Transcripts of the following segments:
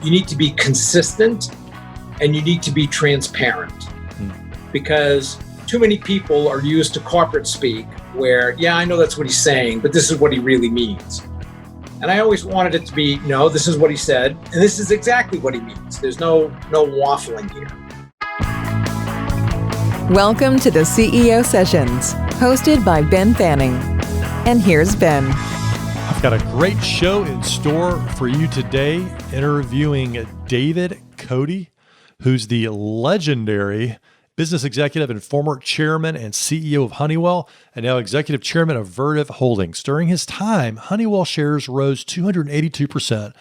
you need to be consistent and you need to be transparent, because too many people are used to corporate speak where, yeah, I know that's what he's saying, but this is what he really means. And I always wanted it to be, no, this is what he said, and this is exactly what he means. There's no waffling here. Welcome to the CEO Sessions, hosted by Ben Fanning. And here's Ben. I've got a great show in store for you today, interviewing David Cote, who's the legendary business executive and former chairman and CEO of Honeywell, and now executive chairman of Vertiv Holdings. During his time, Honeywell shares rose 282%,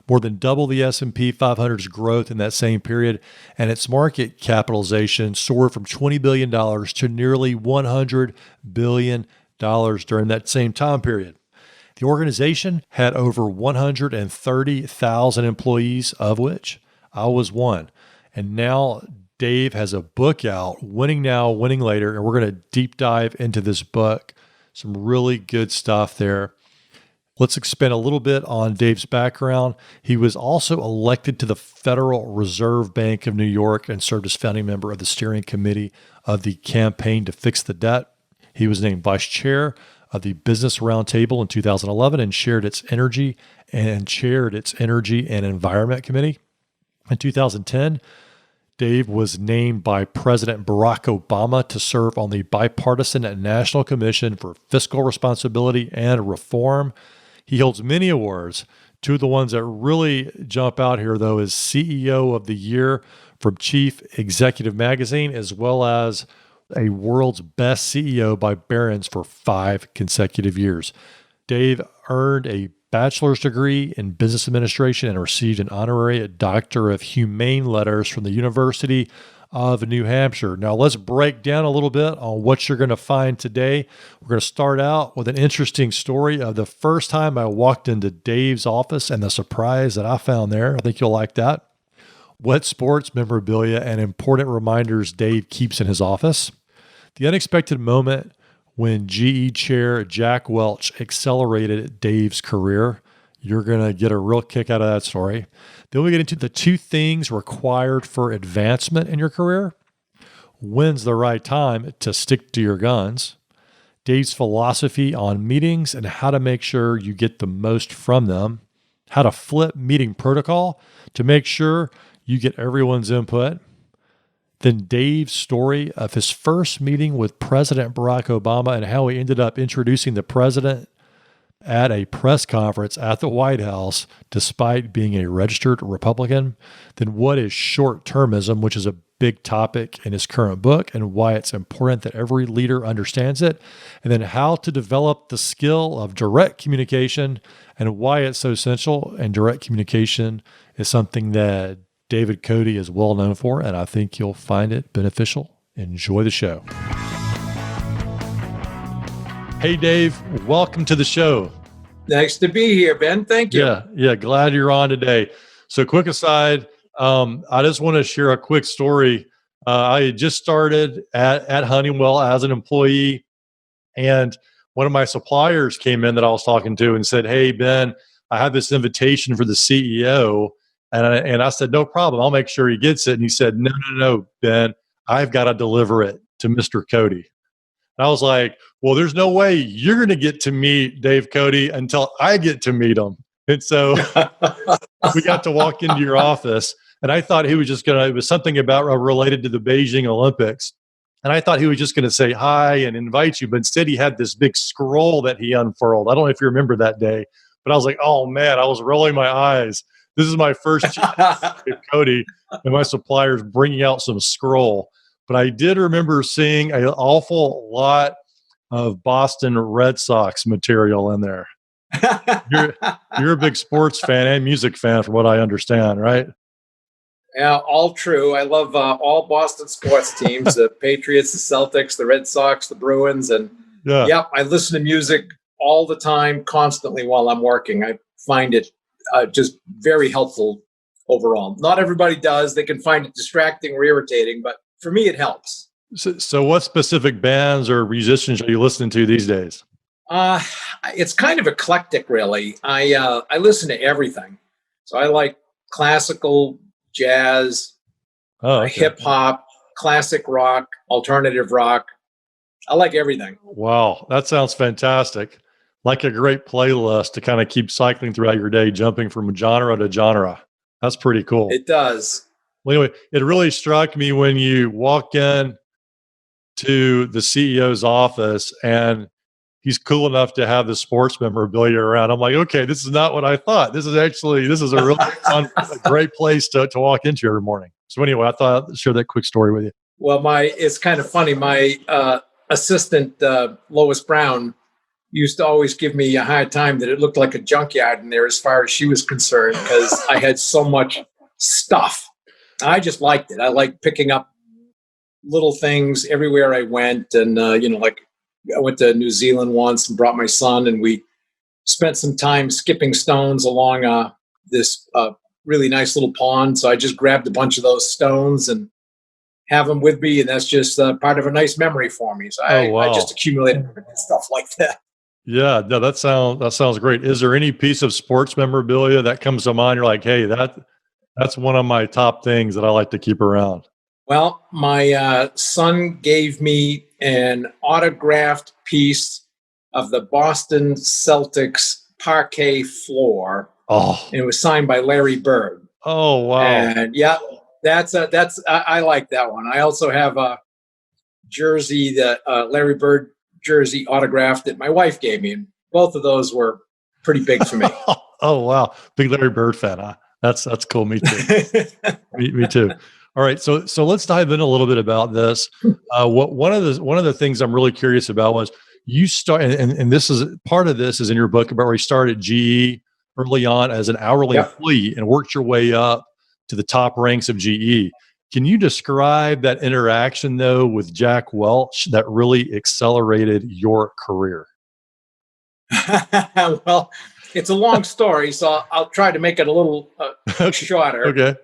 more than double the S&P 500's growth in that same period, and its market capitalization soared from $20 billion to nearly $100 billion during that same time period. The organization had over 130,000 employees, of which I was one. And now Dave has a book out, Winning Now, Winning Later, and we're going to deep dive into this book. Some really good stuff there. Let's expand a little bit on Dave's background. He was also elected to the Federal Reserve Bank of New York and served as founding member of the steering committee of the Campaign to Fix the Debt. He was named vice chair of the Business Roundtable in 2011 and chaired its Energy and Environment Committee. In 2010, Dave was named by President Barack Obama to serve on the Bipartisan National Commission for Fiscal Responsibility and Reform. He holds many awards. Two of the ones that really jump out here, though, is CEO of the Year from Chief Executive Magazine, as well as a World's Best CEO by Barron's for 5 consecutive years. Dave earned a bachelor's degree in business administration and received an honorary Doctor of Humane Letters from the University of New Hampshire. Now, let's break down a little bit on what you're going to find today. We're going to start out with an interesting story of the first time I walked into Dave's office and the surprise that I found there. I think you'll like that. What sports memorabilia and important reminders Dave keeps in his office. The unexpected moment when GE chair Jack Welch accelerated Dave's career. You're going to get a real kick out of that story. Then we get into the 2 things required for advancement in your career. When's the right time to stick to your guns? Dave's philosophy on meetings and how to make sure you get the most from them. How to flip meeting protocol to make sure you get everyone's input. Then Dave's story of his first meeting with President Barack Obama and how he ended up introducing the president at a press conference at the White House, despite being a registered Republican. Then what is short-termism, which is a big topic in his current book, and why it's important that every leader understands it. And then how to develop the skill of direct communication and why it's so essential. And direct communication is something that David Cote is well known for, and I think you'll find it beneficial. Enjoy the show. Hey, Dave, welcome to the show. Nice to be here, Ben. Thank you. Yeah, glad you're on today. So quick aside, I just want to share a quick story. I had just started at Honeywell as an employee, and one of my suppliers came in that I was talking to and said, "Hey, Ben, I have this invitation for the CEO." And I said, "No problem. I'll make sure he gets it." And he said, No, Ben, I've got to deliver it to Mr. Cote. And I was like, well, there's no way you're going to get to meet Dave Cote until I get to meet him. And so we got to walk into your office, and I thought he was just it was something about related to the Beijing Olympics. And I thought he was just going to say hi and invite you, but instead he had this big scroll that he unfurled. I don't know if you remember that day, but I was like, oh man, I was rolling my eyes. This is my first chance with Cote and my suppliers bringing out some scroll. But I did remember seeing an awful lot of Boston Red Sox material in there. You're a big sports fan and music fan, from what I understand, right? Yeah, all true. I love all Boston sports teams, the Patriots, the Celtics, the Red Sox, the Bruins. And I listen to music all the time, constantly while I'm working. I find it just very helpful overall. Not everybody does. They can find it distracting or irritating, but for me, it helps. So what specific bands or musicians are you listening to these days? It's kind of eclectic, really. I listen to everything. So I like classical, jazz, hip hop, classic rock, alternative rock. I like everything. Wow, that sounds fantastic. Like a great playlist to kind of keep cycling throughout your day, jumping from genre to genre. That's pretty cool. It does. Well, anyway, it really struck me when you walk in to the CEO's office and he's cool enough to have the sports memorabilia around. I'm like, okay, this is not what I thought. This is a really fun, a great place to walk into every morning. So anyway, I thought I'd share that quick story with you. Well, it's kind of funny. My assistant, Lois Brown, used to always give me a hard time that it looked like a junkyard in there as far as she was concerned, because I had so much stuff. I just liked it. I liked picking up little things everywhere I went. And, like I went to New Zealand once and brought my son, and we spent some time skipping stones along this really nice little pond. So I just grabbed a bunch of those stones and have them with me. And that's just part of a nice memory for me. So I just accumulated stuff like that. Yeah, no, that sounds great. Is there any piece of sports memorabilia that comes to mind? You're like, hey, that's one of my top things that I like to keep around. Well, my son gave me an autographed piece of the Boston Celtics parquet floor. Oh, and it was signed by Larry Bird. Oh, wow. And yeah, I like that one. I also have a jersey, that Larry Bird jersey autographed that my wife gave me. And both of those were pretty big for me. Oh, wow. Big Larry Bird fan, huh? That's cool. Me too. me too. All right. So let's dive in a little bit about this. One of the things I'm really curious about was you start, and this is part of this is in your book about where you started at GE early on as an hourly employee and worked your way up to the top ranks of GE. Can you describe that interaction, though, with Jack Welch that really accelerated your career? Well, it's a long story, so I'll try to make it a little shorter. Okay.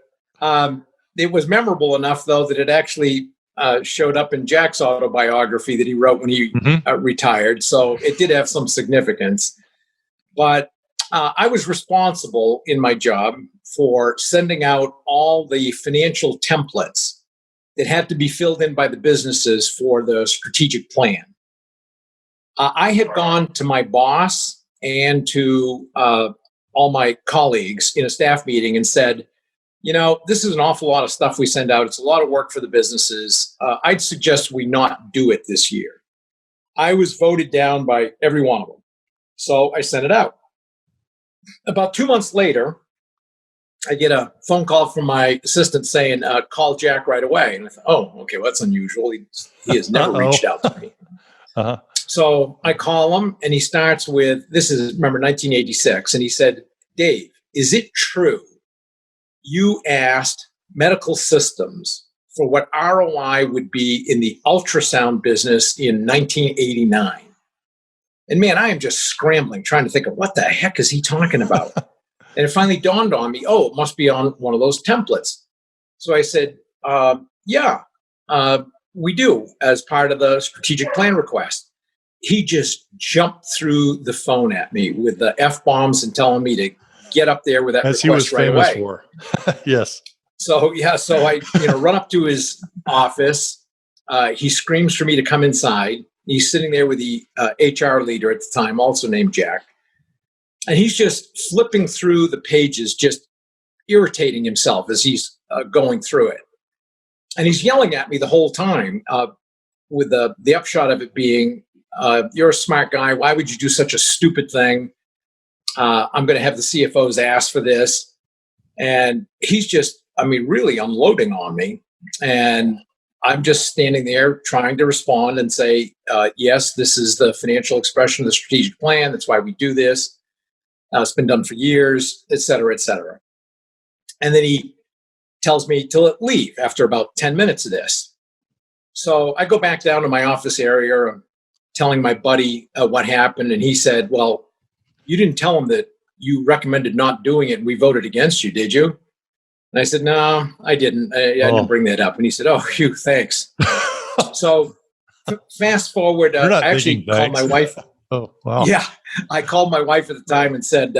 It was memorable enough, though, that it actually showed up in Jack's autobiography that he wrote when he retired. So it did have some significance. But I was responsible in my job for sending out all the financial templates that had to be filled in by the businesses for the strategic plan. I had gone to my boss and to all my colleagues in a staff meeting and said, this is an awful lot of stuff we send out. It's a lot of work for the businesses. I'd suggest we not do it this year. I was voted down by every one of them. So I sent it out. About 2 months later, I get a phone call from my assistant saying, call Jack right away. And I thought, oh, okay, well, that's unusual. He has never reached out to me. Uh-huh. So I call him, and he starts with, remember, 1986. And he said, Dave, is it true you asked Medical Systems for what ROI would be in the ultrasound business in 1989? And man, I am just scrambling, trying to think of what the heck is he talking about? And it finally dawned on me, it must be on one of those templates. So I said, we do as part of the strategic plan request. He just jumped through the phone at me with the F-bombs and telling me to get up there with that as request he was right famous away. For. Yes. So I run up to his office. He screams for me to come inside. He's sitting there with the HR leader at the time, also named Jack. And he's just flipping through the pages, just irritating himself as he's going through it. And he's yelling at me the whole time, with the upshot of it being, you're a smart guy. Why would you do such a stupid thing? I'm going to have the CFO's ask for this. And he's just, really unloading on me. And I'm just standing there trying to respond and say, yes, this is the financial expression of the strategic plan. That's why we do this. It's been done for years, et cetera, et cetera. And then he tells me to leave after about 10 minutes of this. So I go back down to my office area. I'm telling my buddy what happened. And he said, well, you didn't tell him that you recommended not doing it and we voted against you, did you? And I said, no, I didn't. I didn't bring that up. And he said, oh, Hugh, thanks. So fast forward, I actually called my wife. Oh, wow. Yeah, I called my wife at the time and said,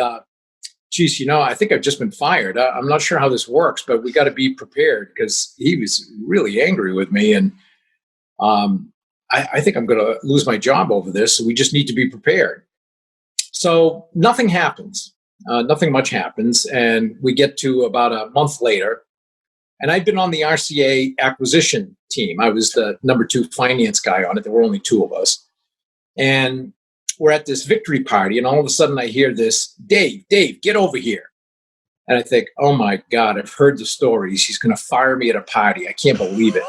geez, I think I've just been fired. I'm not sure how this works, but we got to be prepared, because he was really angry with me. And I think I'm going to lose my job over this. So we just need to be prepared. So nothing happens. Nothing much happens. And we get to about a month later. And I'd been on the RCA acquisition team. I was the number 2 finance guy on it. There were only 2 of us. And we're at this victory party. And all of a sudden I hear this, Dave, get over here. And I think, oh my God, I've heard the stories. He's going to fire me at a party. I can't believe it.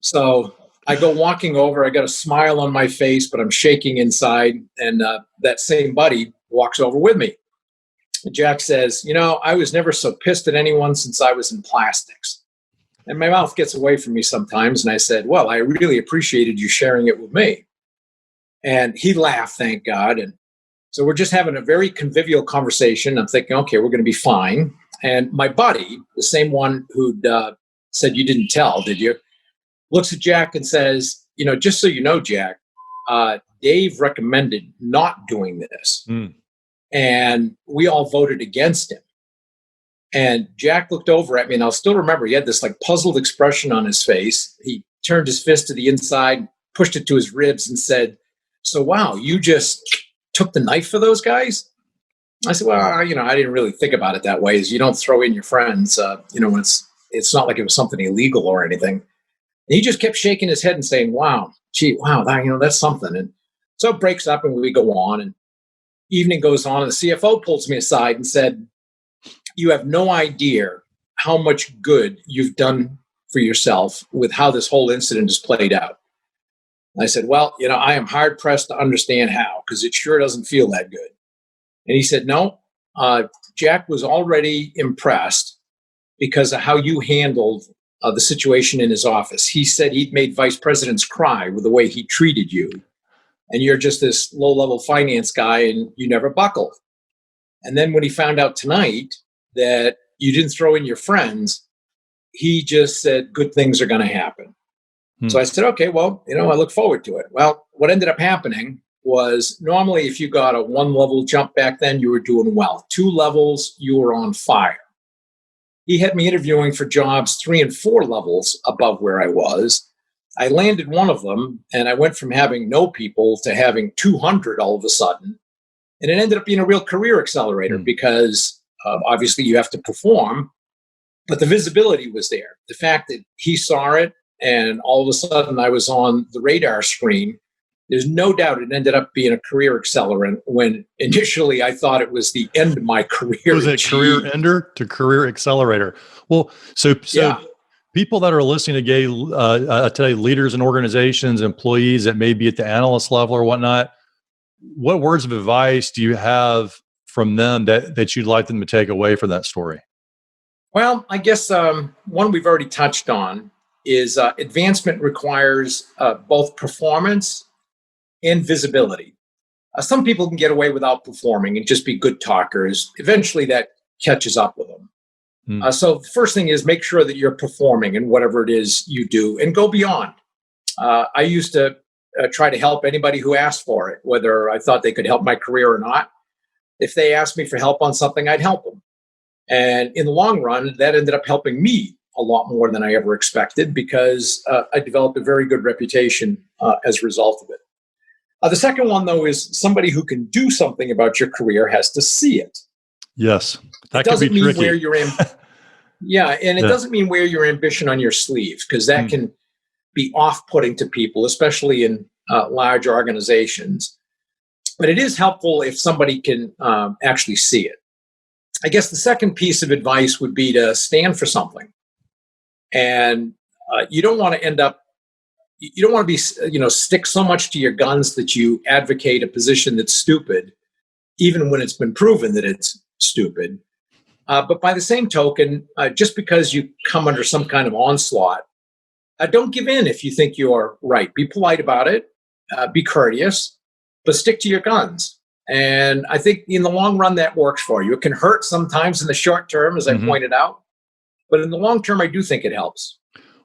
So I go walking over. I got a smile on my face, but I'm shaking inside. And that same buddy walks over with me. And Jack says, I was never so pissed at anyone since I was in plastics. And my mouth gets away from me sometimes. And I said, well, I really appreciated you sharing it with me. And he laughed, thank God. And so we're just having a very convivial conversation. I'm thinking, okay, we're going to be fine. And my buddy, the same one who'd said, you didn't tell, did you? Looks at Jack and says, just so you know, Jack, Dave recommended not doing this. And we all voted against him. And Jack looked over at me, and I'll still remember he had this like puzzled expression on his face. He turned his fist to the inside, pushed it to his ribs, and said, so, wow, you just took the knife for those guys? I said, well, I didn't really think about it that way. Is you don't throw in your friends, when it's not like it was something illegal or anything. And he just kept shaking his head and saying, wow, that's something. And so it breaks up and we go on, and evening goes on, and the CFO pulls me aside and said, you have no idea how much good you've done for yourself with how this whole incident has played out. I said, well, I am hard pressed to understand how, because it sure doesn't feel that good. And he said, no, Jack was already impressed because of how you handled the situation in his office. He said he'd made vice presidents cry with the way he treated you. And you're just this low-level finance guy, and you never buckled. And then when he found out tonight that you didn't throw in your friends, he just said, good things are going to happen. So I said, okay, well, I look forward to it. Well, what ended up happening was normally if you got a 1-level jump back then, you were doing well. 2 levels, you were on fire. He had me interviewing for jobs 3 and 4 levels above where I was. I landed one of them, and I went from having no people to having 200 all of a sudden. And it ended up being a real career accelerator because obviously you have to perform, but the visibility was there. The fact that he saw it, and all of a sudden I was on the radar screen, there's no doubt it ended up being a career accelerant when initially I thought it was the end of my career. Was it career ender to career accelerator? Well, so yeah. People that are listening today, leaders in organizations, employees that may be at the analyst level or whatnot, what words of advice do you have from them that you'd like them to take away from that story? Well, I guess one we've already touched on is advancement requires both performance and visibility. Some people can get away without performing and just be good talkers. Eventually that catches up with them. So the first thing is make sure that you're performing in whatever it is you do and go beyond. I used to try to help anybody who asked for it, whether I thought they could help my career or not. If they asked me for help on something, I'd help them. And in the long run, that ended up helping me a lot more than I ever expected because I developed a very good reputation as a result of it. The second one, though, is somebody who can do something about your career has to see it. Yes, that can be tricky. It doesn't doesn't mean wear your ambition on your sleeve, because that can be off-putting to people, especially in large organizations. But it is helpful if somebody can actually see it. I guess the second piece of advice would be to stand for something. And you don't want to be, stick so much to your guns that you advocate a position that's stupid, even when it's been proven that it's stupid. But by the same token, just because you come under some kind of onslaught, don't give in if you think you're right. Be polite about it, be courteous, but stick to your guns. And I think in the long run, that works for you. It can hurt sometimes in the short term, as I pointed out. But in the long term, I do think it helps.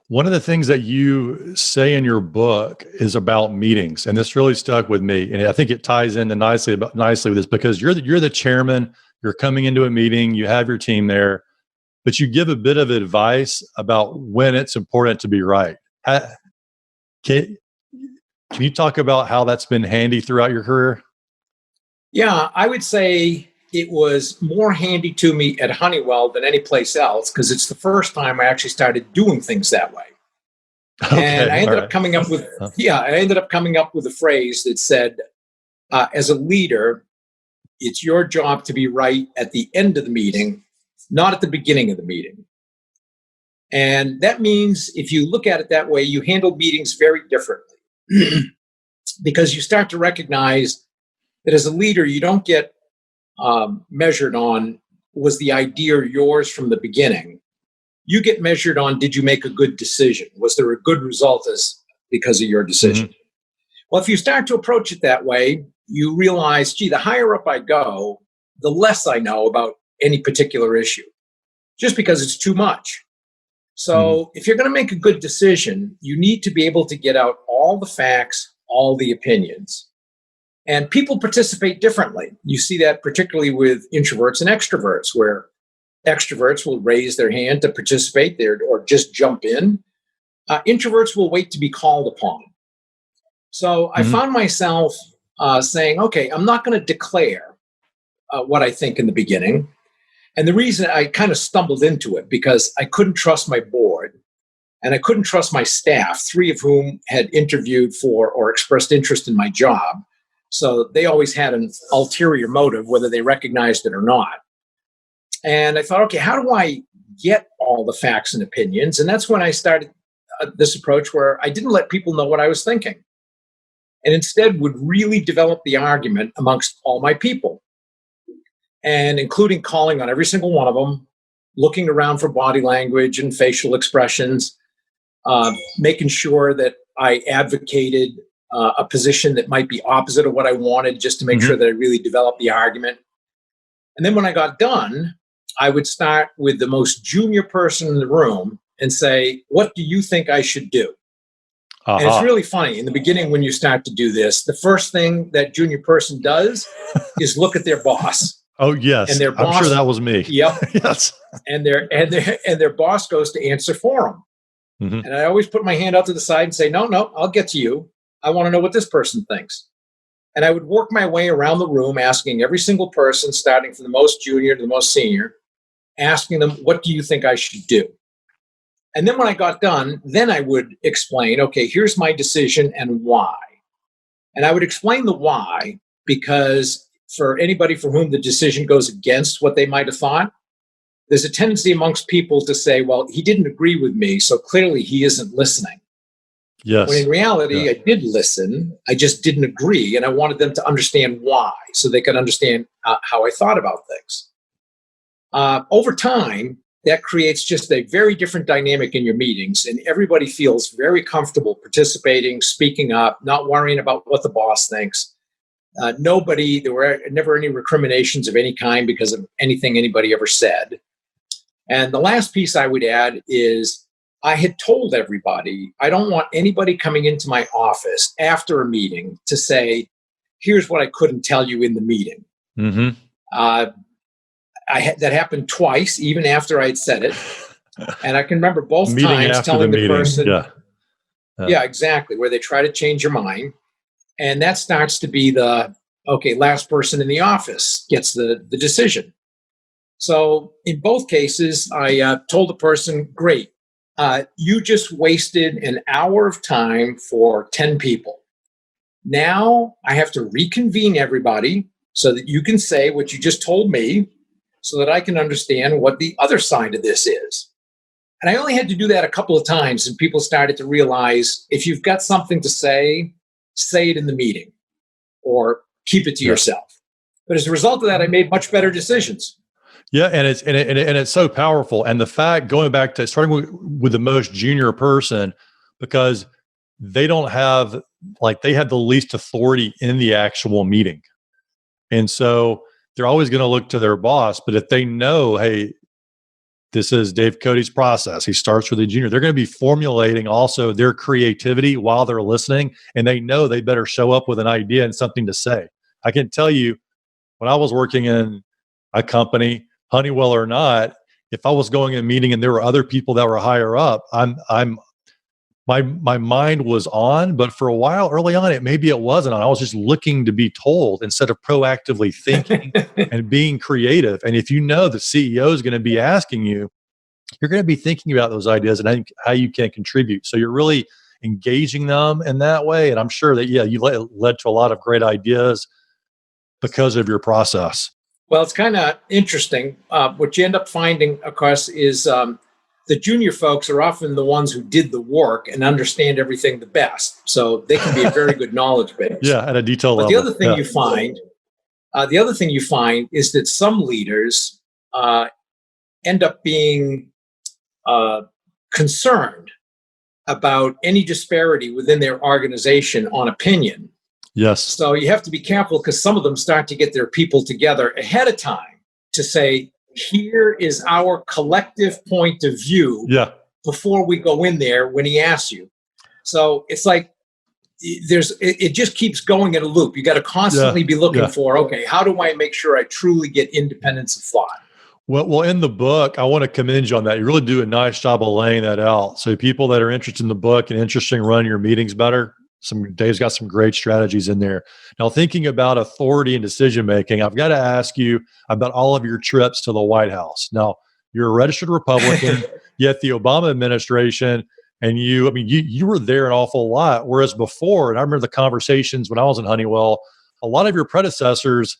One of the things that you say in your book is about meetings, and this really stuck with me. And I think it ties in nicely with this because you're the chairman, you're coming into a meeting, you have your team there, but you give a bit of advice about when it's important to be right. Can you talk about how that's been handy throughout your career? Yeah, I would say it was more handy to me at Honeywell than any place else because it's the first time I actually started doing things that way. And I ended up coming up with, a phrase that said, as a leader, it's your job to be right at the end of the meeting, not at the beginning of the meeting. And that means if you look at it that way, you handle meetings very differently because you start to recognize that as a leader, you don't get measured on, was the idea yours from the beginning? You get measured on, did you make a good decision? Was there a good result because of your decision? Mm-hmm. Well, if you start to approach it that way, you realize, gee, the higher up I go, the less I know about any particular issue, just because it's too much. So if you're going to make a good decision, you need to be able to get out all the facts, all the opinions. And people participate differently. You see that particularly with introverts and extroverts, where extroverts will raise their hand to participate there or just jump in. Introverts will wait to be called upon. So I found myself saying, okay, I'm not going to declare what I think in the beginning. And the reason I kind of stumbled into it because I couldn't trust my board and I couldn't trust my staff, 3 of whom had interviewed for or expressed interest in my job. So they always had an ulterior motive, whether they recognized it or not. And I thought, okay, how do I get all the facts and opinions? And that's when I started this approach where I didn't let people know what I was thinking and instead would really develop the argument amongst all my people. And including calling on every single one of them, looking around for body language and facial expressions, making sure that I advocated a position that might be opposite of what I wanted, just to make sure that I really developed the argument. And then when I got done, I would start with the most junior person in the room and say, what do you think I should do? And it's really funny. In the beginning, when you start to do this, the first thing that junior person does is look at their boss. Oh, yes. And their boss, I'm sure that was me. Yep. Yes. And their boss goes to answer for them. And I always put my hand out to the side and say, no, I'll get to you. I want to know what this person thinks. And I would work my way around the room, asking every single person, starting from the most junior to the most senior, asking them, what do you think I should do? And then when I got done, then I would explain, okay, here's my decision and why. And I would explain the why because for anybody for whom the decision goes against what they might have thought, there's a tendency amongst people to say, well, he didn't agree with me, so clearly he isn't listening. Yes. When in reality, I did listen, I just didn't agree, and I wanted them to understand why, so they could understand how I thought about things. Over time, that creates just a very different dynamic in your meetings, and everybody feels very comfortable participating, speaking up, not worrying about what the boss thinks. There were never any recriminations of any kind because of anything anybody ever said. And the last piece I would add is I had told everybody, I don't want anybody coming into my office after a meeting to say, here's what I couldn't tell you in the meeting. That happened twice, even after I'd said it. And I can remember both times telling the person, yeah, exactly, where they try to change your mind. And that starts to be last person in the office gets the decision. So in both cases, I told the person, great, you just wasted an hour of time for 10 people. Now I have to reconvene everybody so that you can say what you just told me so that I can understand what the other side of this is. And I only had to do that a couple of times, and people started to realize if you've got something to say it in the meeting or keep it to yourself. But as a result of that, I made much better decisions. Yeah, and it's so powerful. And the fact, going back to starting with the most junior person, because they don't have, they have the least authority in the actual meeting. And so they're always going to look to their boss. But if they know, hey, this is Dave Cote's process, he starts with a junior, they're going to be formulating also their creativity while they're listening. And they know they better show up with an idea and something to say. I can tell you, when I was working in a company, Honeywell or not, if I was going in a meeting and there were other people that were higher up, my mind was on, but for a while early on, maybe it wasn't on. I was just looking to be told instead of proactively thinking and being creative. And if you know the CEO is going to be asking you, you're going to be thinking about those ideas and how you can contribute. So you're really engaging them in that way. And I'm sure that, you led to a lot of great ideas because of your process. Well, it's kind of interesting. What you end up finding, of course, is the junior folks are often the ones who did the work and understand everything the best. So they can be a very good knowledge base. Yeah, at a detail level. But the other thing you find is that some leaders end up being concerned about any disparity within their organization on opinion. Yes. So you have to be careful because some of them start to get their people together ahead of time to say, here is our collective point of view before we go in there when he asks you. So it's like it just keeps going in a loop. You got to constantly be looking for, okay, how do I make sure I truly get independence of thought? Well, in the book, I want to commend you on that. You really do a nice job of laying that out. So people that are interested in the book and interested in running your meetings better, Dave's got some great strategies in there. Now, thinking about authority and decision-making, I've got to ask you about all of your trips to the White House. Now, you're a registered Republican, yet the Obama administration, and you were there an awful lot. Whereas before, and I remember the conversations when I was in Honeywell, a lot of your predecessors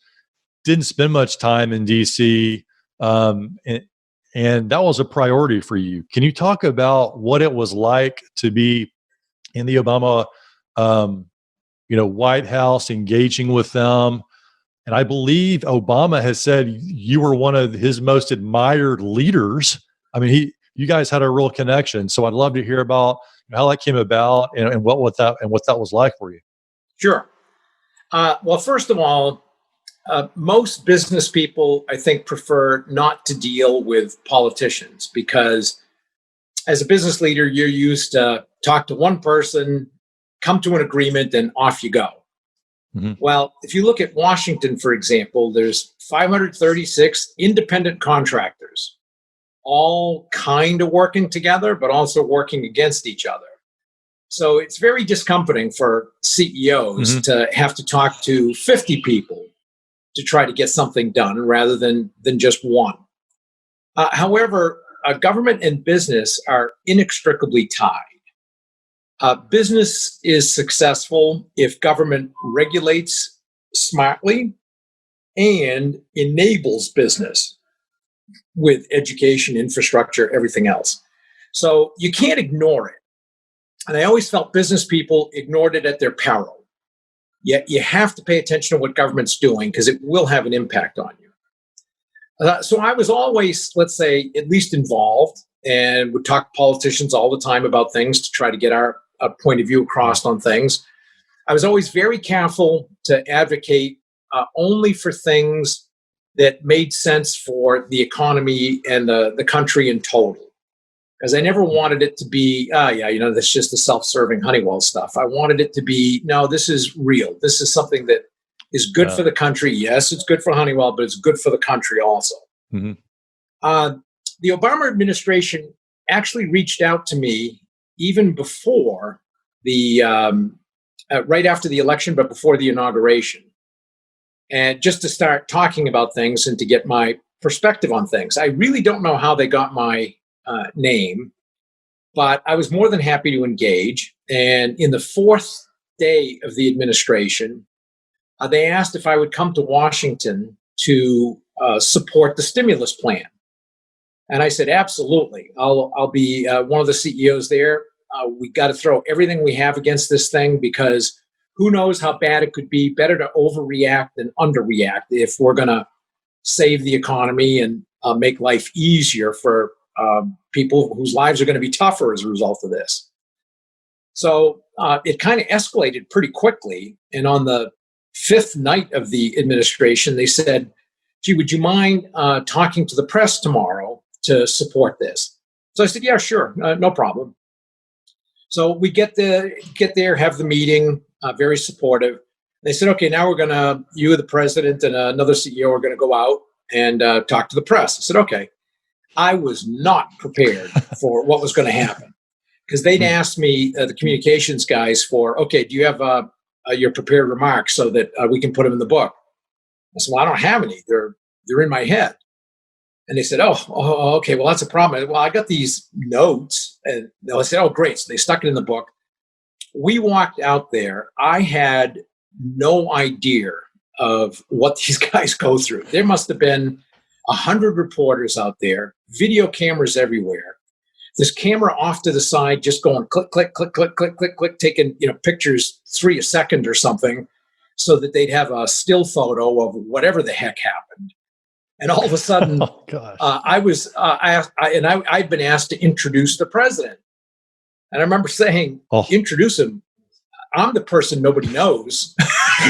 didn't spend much time in DC. And that was a priority for you. Can you talk about what it was like to be in the Obama, White House, engaging with them? And I believe Obama has said you were one of his most admired leaders. I mean, you guys had a real connection. So I'd love to hear about how that came about and what that was like for you. Sure. Well, first of all, most business people, I think, prefer not to deal with politicians because as a business leader, you're used to talk to one person, come to an agreement, and off you go. Mm-hmm. Well, if you look at Washington, for example, there's 536 independent contractors, all kind of working together, but also working against each other. So it's very discomforting for CEOs to have to talk to 50 people to try to get something done rather than just one. However, government and business are inextricably tied. Business is successful if government regulates smartly and enables business with education, infrastructure, everything else. So you can't ignore it. And I always felt business people ignored it at their peril. Yet you have to pay attention to what government's doing because it will have an impact on you. So I was always, let's say, at least involved and would talk to politicians all the time about things to try to get our point of view across on things. I was always very careful to advocate only for things that made sense for the economy and the country in total. Because I never wanted it to be, that's just the self-serving Honeywell stuff. I wanted it to be, no, this is real. This is something that is good for the country. Yes, it's good for Honeywell, but it's good for the country also. Mm-hmm. The Obama administration actually reached out to me even before right after the election, but before the inauguration. And just to start talking about things and to get my perspective on things. I really don't know how they got my name, but I was more than happy to engage. And in the fourth day of the administration, they asked if I would come to Washington to support the stimulus plan. And I said, absolutely. I'll be one of the CEOs there. We got to throw everything we have against this thing because who knows how bad it could be. Better to overreact than underreact if we're going to save the economy and make life easier for people whose lives are going to be tougher as a result of this. So it kind of escalated pretty quickly. And on the fifth night of the administration, they said, gee, would you mind talking to the press tomorrow to support this? So I said, yeah, sure, no problem. So we get there, have the meeting, very supportive. They said, okay, now you, the president, and another CEO are going to go out and talk to the press. I said, okay. I was not prepared for what was going to happen because they'd asked me, the communications guys, for, okay, do you have your prepared remarks so that we can put them in the book? I said, well, I don't have any. They're in my head. And they said, oh, okay, well, that's a problem. Well, I got these notes. And I said, oh, great. So they stuck it in the book. We walked out there. I had no idea of what these guys go through. There must have been 100 reporters out there, video cameras everywhere. This camera off to the side, just going click, click, click, click, click, click, click, taking pictures 3 a second or something, so that they'd have a still photo of whatever the heck happened. And all of a sudden, I'd been asked to introduce the president, and I remember saying, "Introduce him. I'm the person nobody knows."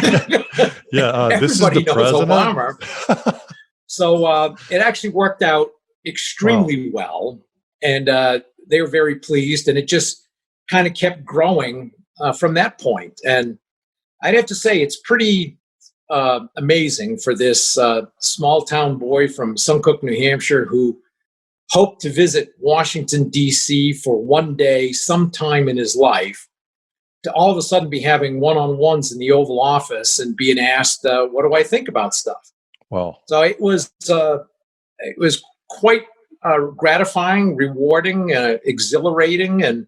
This is the president. Obama. So it actually worked out extremely well, and they were very pleased, and it just kind of kept growing from that point. And I'd have to say it's pretty amazing for this small town boy from Suncook, New Hampshire, who hoped to visit Washington, D.C. for one day sometime in his life, to all of a sudden be having one-on-ones in the Oval Office and being asked, what do I think about stuff? Wow. So it was quite gratifying, rewarding, exhilarating, and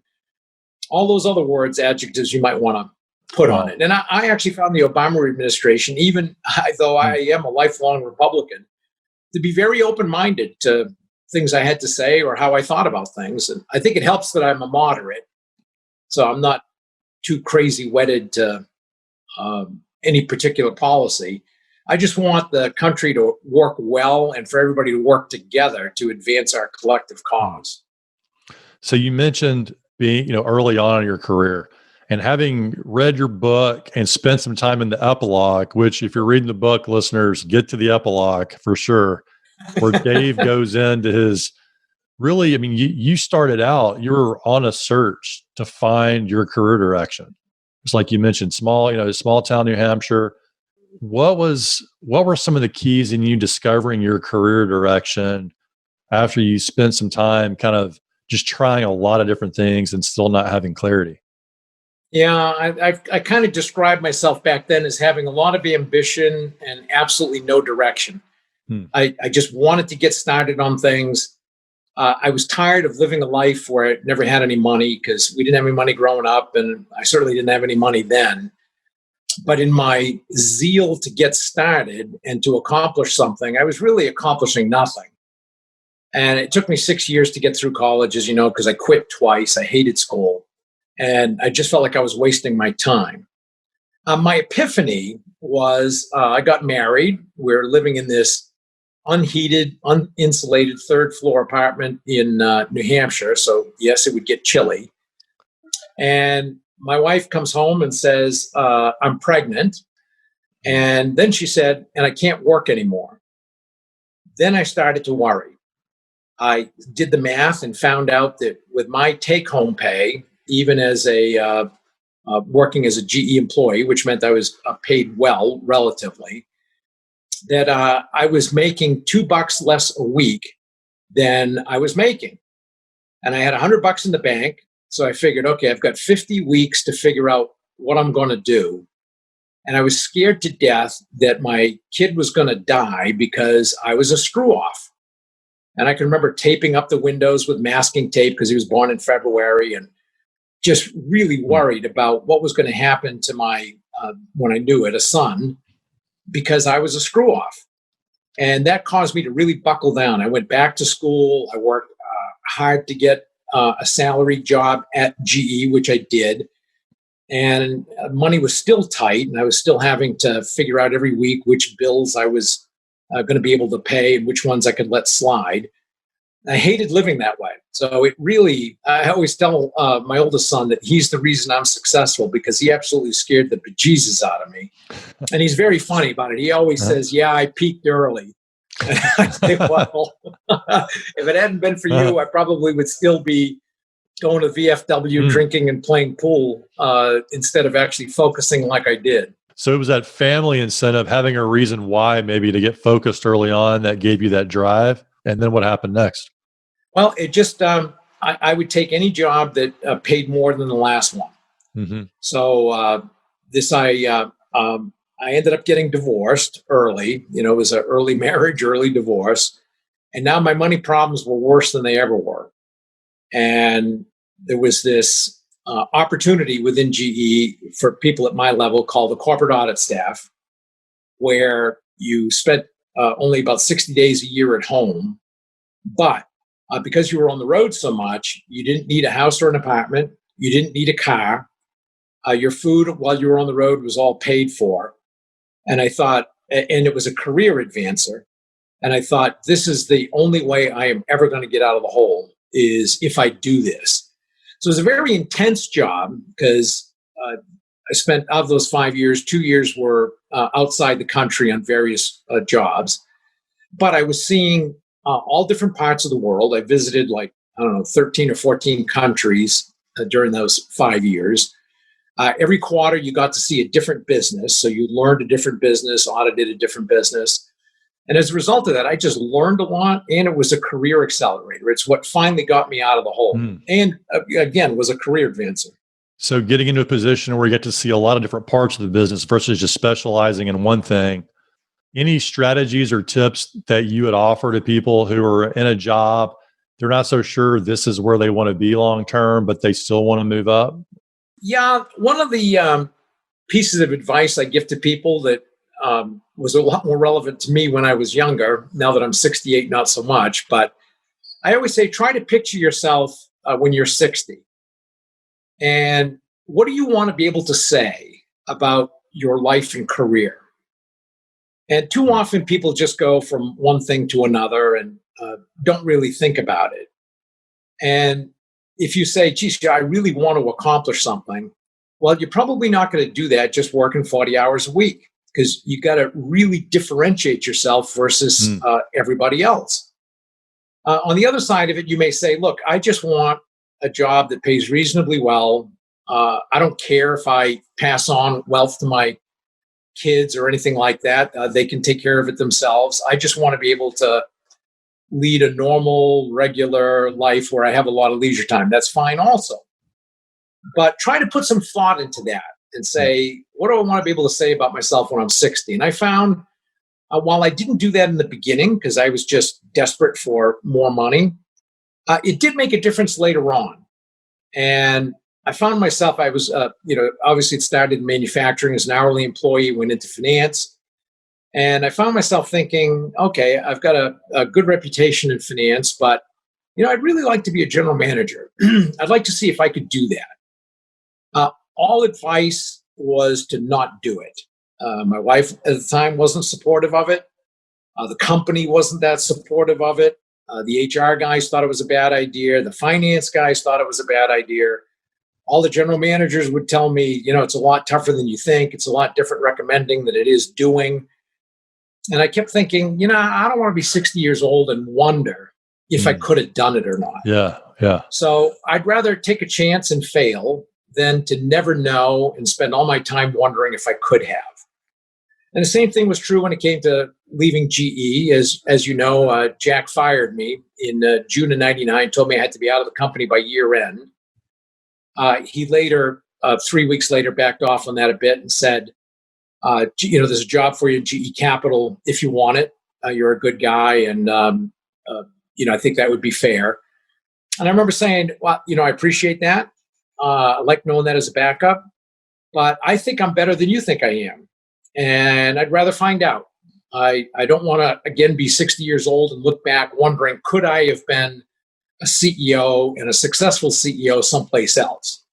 all those other adjectives you might want to put on it. And I actually found the Obama administration, even though I am a lifelong Republican, to be very open-minded to things I had to say or how I thought about things. And I think it helps that I'm a moderate, so I'm not too crazy wedded to any particular policy. I just want the country to work well and for everybody to work together to advance our collective cause. So you mentioned being, early on in your career and having read your book and spent some time in the epilogue, which if you're reading the book, listeners, get to the epilogue for sure, where Dave goes into his really, you started out, you were on a search to find your career direction. It's like you mentioned, small town, New Hampshire. What were some of the keys in you discovering your career direction after you spent some time kind of just trying a lot of different things and still not having clarity? Yeah, I kind of described myself back then as having a lot of ambition and absolutely no direction. I just wanted to get started on things. I was tired of living a life where I never had any money, because we didn't have any money growing up, and I certainly didn't have any money then. But in my zeal to get started and to accomplish something, I was really accomplishing nothing. And it took me 6 years to get through college, as you know, because I quit twice. I hated school. And I just felt like I was wasting my time. My epiphany was I got married. We were living in this unheated, uninsulated third-floor apartment in New Hampshire. So, yes, it would get chilly. And my wife comes home and says, I'm pregnant. And then she said, and I can't work anymore. Then I started to worry. I did the math and found out that with my take-home pay, even as working as a GE employee, which meant I was paid well, relatively, that I was making $2 less a week than I was making. And I had $100 in the bank. So I figured, okay, I've got 50 weeks to figure out what I'm going to do. And I was scared to death that my kid was going to die because I was a screw off. And I can remember taping up the windows with masking tape because he was born in February, and just really worried about what was going to happen to my, when I knew it, a son, because I was a screw off. And that caused me to really buckle down. I went back to school. I worked hard to get a salary job at GE, which I did. And money was still tight, and I was still having to figure out every week which bills I was going to be able to pay and which ones I could let slide. I hated living that way. So it really, I always tell my oldest son that he's the reason I'm successful, because he absolutely scared the bejesus out of me. And he's very funny about it. He always says, yeah, I peaked early. And I say, well, if it hadn't been for you, I probably would still be going to VFW, drinking and playing pool instead of actually focusing like I did. So it was that family incentive, having a reason why maybe to get focused early on that gave you that drive. And then what happened next? Well, it just, I would take any job that paid more than the last one. Mm-hmm. So I ended up getting divorced early. It was an early marriage, early divorce. And now my money problems were worse than they ever were. And there was this opportunity within GE for people at my level called the corporate audit staff, where you spent only about 60 days a year at home. But because you were on the road so much, you didn't need a house or an apartment. You didn't need a car. Your food while you were on the road was all paid for. And I thought, and it was a career advancer. And I thought, this is the only way I am ever going to get out of the hole is if I do this. So it was a very intense job because I spent, out of those 5 years, 2 years were outside the country on various jobs. But I was seeing all different parts of the world. I visited 13 or 14 countries during those 5 years. Every quarter, you got to see a different business. So you learned a different business, audited a different business. And as a result of that, I just learned a lot, and it was a career accelerator. It's what finally got me out of the hole. And again, was a career advancer. So getting into a position where you get to see a lot of different parts of the business versus just specializing in one thing. Any strategies or tips that you would offer to people who are in a job, they're not so sure this is where they want to be long term, but they still want to move up? Yeah, one of the pieces of advice I give to people that was a lot more relevant to me when I was younger. Now that I'm 68, not so much. But I always say, try to picture yourself when you're 60. And what do you want to be able to say about your life and career? And too often people just go from one thing to another and don't really think about it. And if you say, geez, I really want to accomplish something, well, you're probably not going to do that just working 40 hours a week, because you got to really differentiate yourself versus everybody else. On the other side of it, you may say, look, I just want a job that pays reasonably well. I don't care if I pass on wealth to my kids or anything like that. They can take care of it themselves. I just want to be able to lead a normal, regular life where I have a lot of leisure time. That's fine also. But try to put some thought into that and say, what do I want to be able to say about myself when I'm 60? And I found, while I didn't do that in the beginning because I was just desperate for more money, it did make a difference later on. And I found myself, I was, obviously it started in manufacturing as an hourly employee, went into finance. And I found myself thinking, okay, I've got a good reputation in finance, but, I'd really like to be a general manager. I'd like to see if I could do that. All advice was to not do it. My wife at the time wasn't supportive of it. The company wasn't that supportive of it. The HR guys thought it was a bad idea. The finance guys thought it was a bad idea. All the general managers would tell me, it's a lot tougher than you think. It's a lot different recommending than it is doing. And I kept thinking, I don't want to be 60 years old and wonder if I could have done it or not. Yeah. So I'd rather take a chance and fail than to never know and spend all my time wondering if I could have. And the same thing was true when it came to leaving GE. As you know, Jack fired me in June of 99, told me I had to be out of the company by year end. He later, 3 weeks later, backed off on that a bit and said, there's a job for you in GE Capital if you want it. You're a good guy, and I think that would be fair. And I remember saying, well, I appreciate that. I like knowing that as a backup, but I think I'm better than you think I am, and I'd rather find out. I don't want to again be 60 years old and look back wondering, could I have been a CEO and a successful CEO someplace else?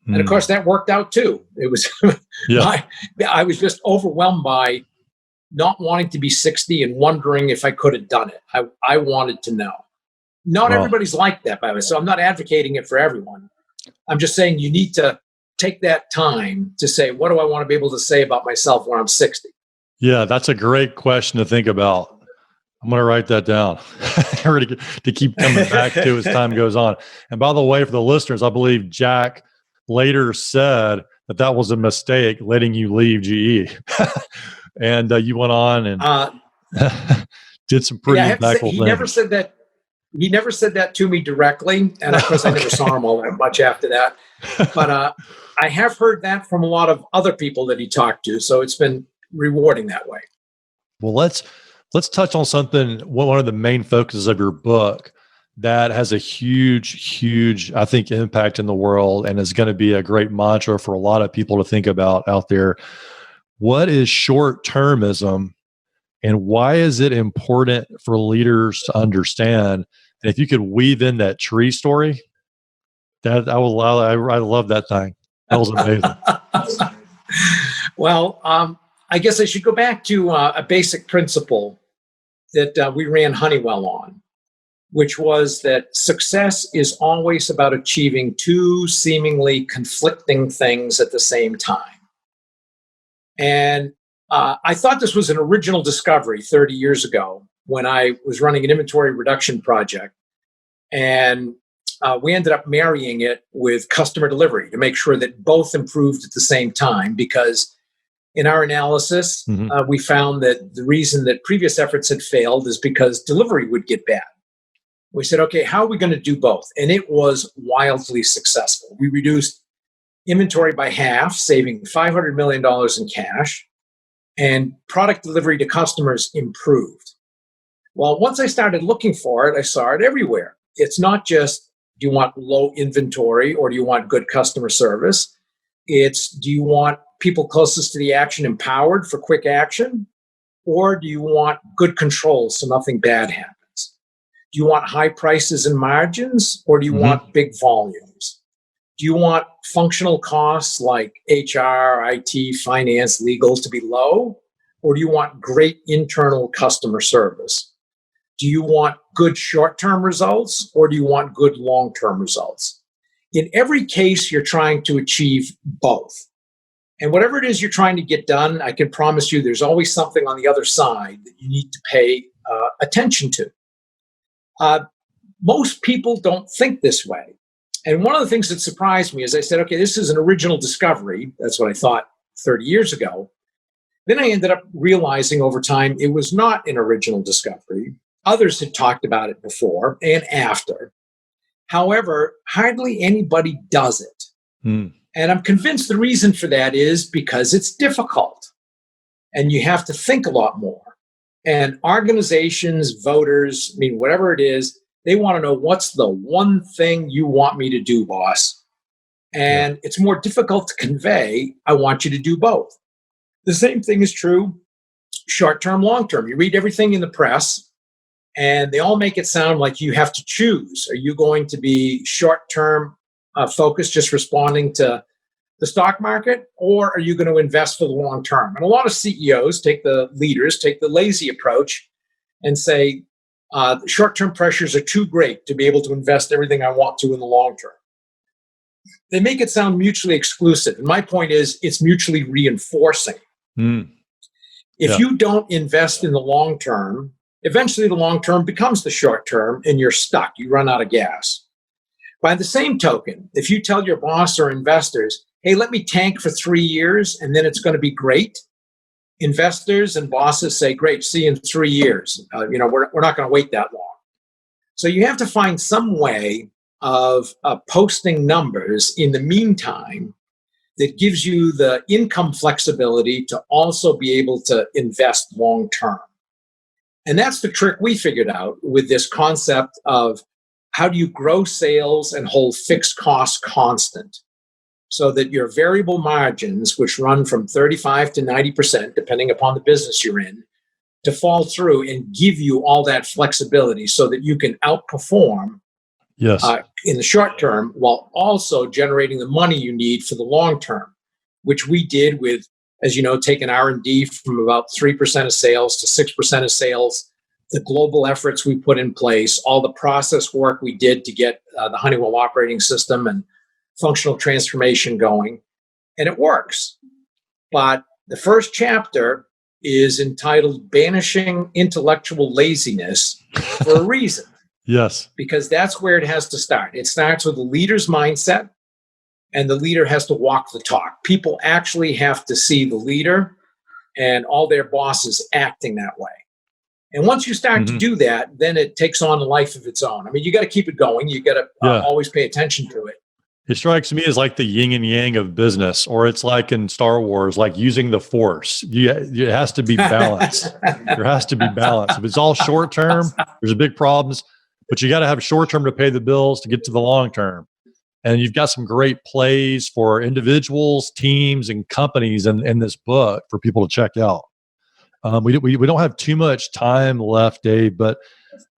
And of course, that worked out too. It was, I was just overwhelmed by not wanting to be 60 and wondering if I could have done it. I wanted to know. Not everybody's like that, by the way. So I'm not advocating it for everyone. I'm just saying you need to take that time to say, what do I want to be able to say about myself when I'm 60? Yeah, that's a great question to think about. I'm going to write that down to keep coming back to as time goes on. And by the way, for the listeners, I believe Jack later said that was a mistake letting you leave GE. And you went on and did some pretty impactful things. He never said that to me directly. And of course, I never saw him all that much after that. But I have heard that from a lot of other people that he talked to. So it's been rewarding that way. Well, let's touch on something, one of the main focuses of your book that has a huge, I think, impact in the world and is going to be a great mantra for a lot of people to think about out there. What is short-termism and why is it important for leaders to understand? And if you could weave in that tree story, that I love that thing. That was amazing. Well, I guess I should go back to a basic principle that we ran Honeywell on, which was that success is always about achieving two seemingly conflicting things at the same time. And I thought this was an original discovery 30 years ago when I was running an inventory reduction project. And we ended up marrying it with customer delivery to make sure that both improved at the same time, because in our analysis, we found that the reason that previous efforts had failed is because delivery would get bad. We said, okay, how are we going to do both? And it was wildly successful. We reduced inventory by half, saving $500 million in cash, and product delivery to customers improved. Well, once I started looking for it, I saw it everywhere. It's not just, do you want low inventory or do you want good customer service? It's, do you want people closest to the action empowered for quick action? Or do you want good control so nothing bad happens? Do you want high prices and margins, or do you want big volumes? Do you want functional costs like HR, IT, finance, legal to be low? Or do you want great internal customer service? Do you want good short-term results, or do you want good long-term results? In every case, you're trying to achieve both. And whatever it is you're trying to get done, I can promise you there's always something on the other side that you need to pay attention to. Most people don't think this way. And one of the things that surprised me is I said, okay, this is an original discovery. That's what I thought 30 years ago. Then I ended up realizing over time it was not an original discovery. Others had talked about it before and after. However, hardly anybody does it. And I'm convinced the reason for that is because it's difficult and you have to think a lot more. And organizations, voters, whatever it is, they want to know, what's the one thing you want me to do, boss? And it's more difficult to convey, I want you to do both. The same thing is true short-term, long-term. You read everything in the press, and they all make it sound like you have to choose. Are you going to be short-term focused, just responding to the stock market, or are you going to invest for the long term? And a lot of CEOs take the lazy approach and say, short-term pressures are too great to be able to invest everything I want to in the long term. They make it sound mutually exclusive. And my point is, it's mutually reinforcing. If you don't invest in the long term, eventually the long term becomes the short term and you're stuck. You run out of gas. By the same token, if you tell your boss or investors, hey, let me tank for 3 years and then it's going to be great, investors and bosses say, great, see you in 3 years. We're not going to wait that long. So you have to find some way of posting numbers in the meantime that gives you the income flexibility to also be able to invest long term. And that's the trick we figured out with this concept of how do you grow sales and hold fixed costs constant so that your variable margins, which run from 35 to 90%, depending upon the business you're in, to fall through and give you all that flexibility so that you can outperform in the short term while also generating the money you need for the long term, which we did with, as you know, taking R&D from about 3% of sales to 6% of sales, the global efforts we put in place, all the process work we did to get the Honeywell operating system and functional transformation going. And it works. But the first chapter is entitled Banishing Intellectual Laziness for a reason. Yes. Because that's where it has to start. It starts with the leader's mindset. and the leader has to walk the talk. People actually have to see the leader and all their bosses acting that way. And once you start to do that, then it takes on a life of its own. I mean, you got to keep it going. You got to always pay attention to it. It strikes me as like the yin and yang of business, or it's like in Star Wars, like using the Force. It has to be balanced. There has to be balance. If it's all short term, there's big problems, but you got to have short term to pay the bills to get to the long term. And you've got some great plays for individuals, teams, and companies in this book for people to check out. We don't have too much time left, Dave, but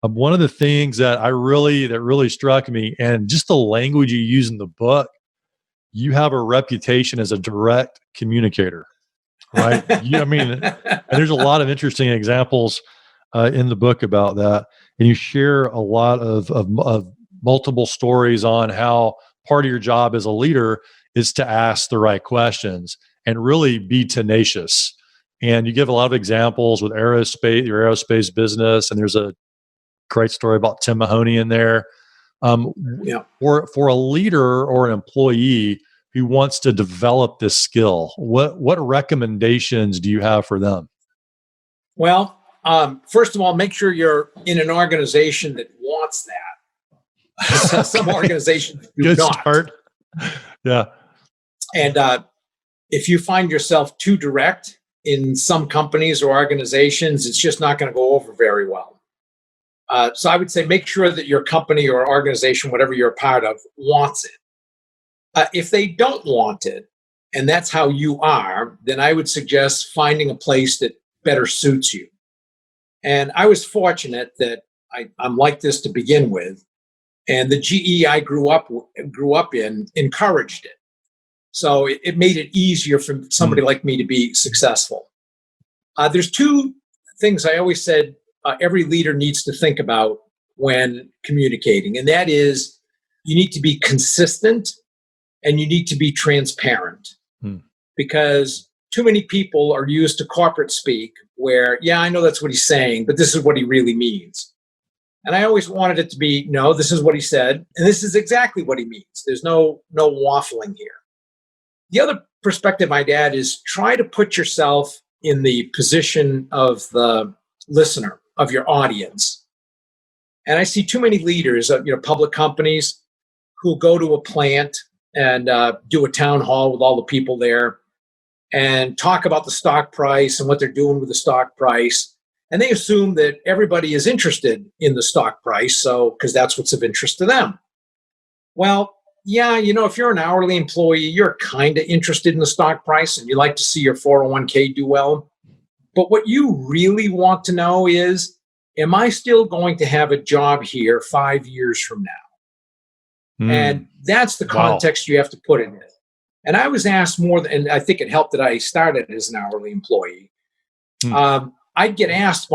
one of the things that really struck me, and just the language you use in the book, you have a reputation as a direct communicator, right? And there's a lot of interesting examples in the book about that, and you share a lot of multiple stories on how part of your job as a leader is to ask the right questions and really be tenacious. And you give a lot of examples with your aerospace business, and there's a great story about Tim Mahoney in there. For a leader or an employee who wants to develop this skill, what recommendations do you have for them? Well, first of all, make sure you're in an organization that wants that. Some organizations do Good not. Start. Yeah. And if you find yourself too direct in some companies or organizations, it's just not going to go over very well. So I would say make sure that your company or organization, whatever you're a part of, wants it. If they don't want it, and that's how you are, then I would suggest finding a place that better suits you. And I was fortunate that I'm like this to begin with, and the GE I grew up in encouraged it. So it made it easier for somebody like me to be successful. There's two things I always said every leader needs to think about when communicating, and that is you need to be consistent and you need to be transparent. Because too many people are used to corporate speak where, yeah, I know that's what he's saying, but this is what he really means. And I always wanted it to be, no, this is what he said, and this is exactly what he means. There's no waffling here. The other perspective I'd add is try to put yourself in the position of the listener, of your audience. And I see too many leaders of public companies who go to a plant and do a town hall with all the people there and talk about the stock price and what they're doing with the stock price. And they assume that everybody is interested in the stock price, because that's what's of interest to them. Well, yeah, if you're an hourly employee, you're kind of interested in the stock price and you like to see your 401k do well. But what you really want to know is, am I still going to have a job here 5 years from now? And that's the context you have to put it in. And I was asked and I think it helped that I started as an hourly employee. I'd get asked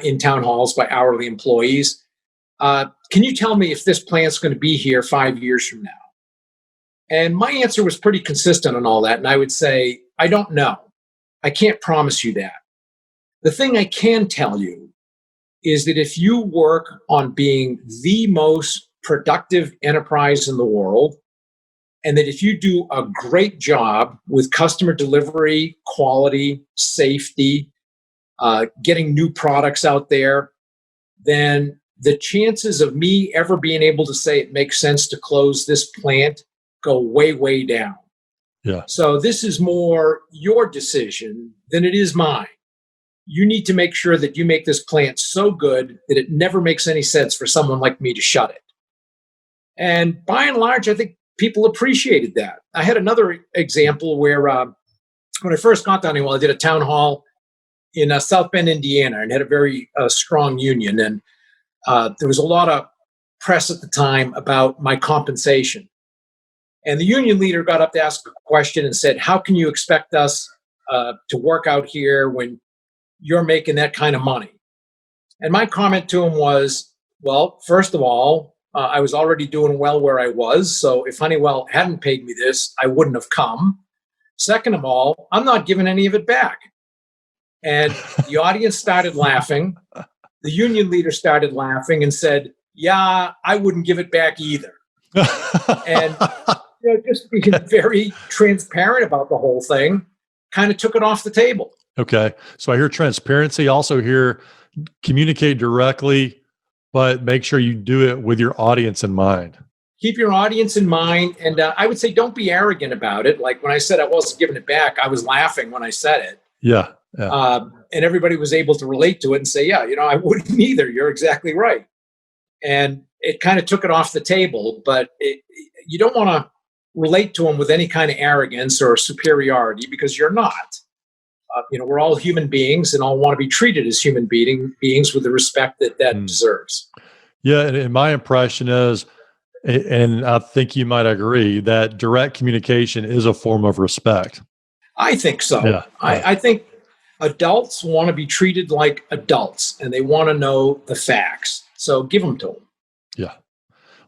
in town halls by hourly employees, can you tell me if this plant's going to be here 5 years from now? And my answer was pretty consistent on all that. And I would say, I don't know. I can't promise you that. The thing I can tell you is that if you work on being the most productive enterprise in the world, and that if you do a great job with customer delivery, quality, safety, getting new products out there, then the chances of me ever being able to say it makes sense to close this plant go way, way down. Yeah. So this is more your decision than it is mine. You need to make sure that you make this plant so good that it never makes any sense for someone like me to shut it. And by and large, I think people appreciated that. I had another example where when I first got to Honeywell, I did a town hall in South Bend, Indiana, and had a very strong union. And there was a lot of press at the time about my compensation. And the union leader got up to ask a question and said, how can you expect us to work out here when you're making that kind of money? And my comment to him was, well, first of all, I was already doing well where I was. So if Honeywell hadn't paid me this, I wouldn't have come. Second of all, I'm not giving any of it back. And the audience started laughing. The union leader started laughing and said, yeah, I wouldn't give it back either. And just being very transparent about the whole thing kind of took it off the table. Okay. So I hear transparency, also hear communicate directly, but make sure you do it with your audience in mind. Keep your audience in mind. And I would say don't be arrogant about it. Like when I said I wasn't giving it back, I was laughing when I said it. Yeah. And everybody was able to relate to it and say, yeah, I wouldn't either. You're exactly right. And it kind of took it off the table, but you don't want to relate to them with any kind of arrogance or superiority, because you're not. We're all human beings and all want to be treated as human beings with the respect that deserves. Yeah. And my impression is, and I think you might agree, that direct communication is a form of respect. I think so. Yeah. I think adults want to be treated like adults, and they want to know the facts. So give them to them. Yeah.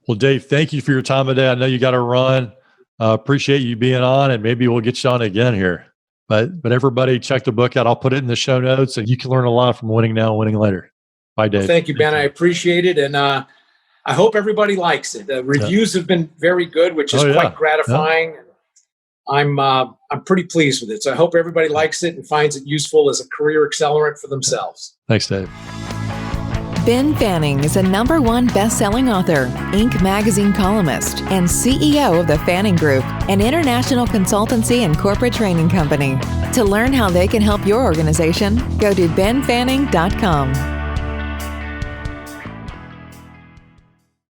Well, Dave, thank you for your time today. I know you got to run. Appreciate you being on, and maybe we'll get you on again here. But everybody, check the book out. I'll put it in the show notes, and you can learn a lot from Winning Now, Winning Later. Bye, Dave. Well, thank you, Ben. I appreciate it, and I hope everybody likes it. The reviews have been very good, which is quite gratifying. Yeah. I'm pretty pleased with it. So I hope everybody likes it and finds it useful as a career accelerant for themselves. Thanks, Dave. Ben Fanning is a #1 best-selling author, Inc. magazine columnist, and CEO of the Fanning Group, an international consultancy and corporate training company. To learn how they can help your organization, go to benfanning.com.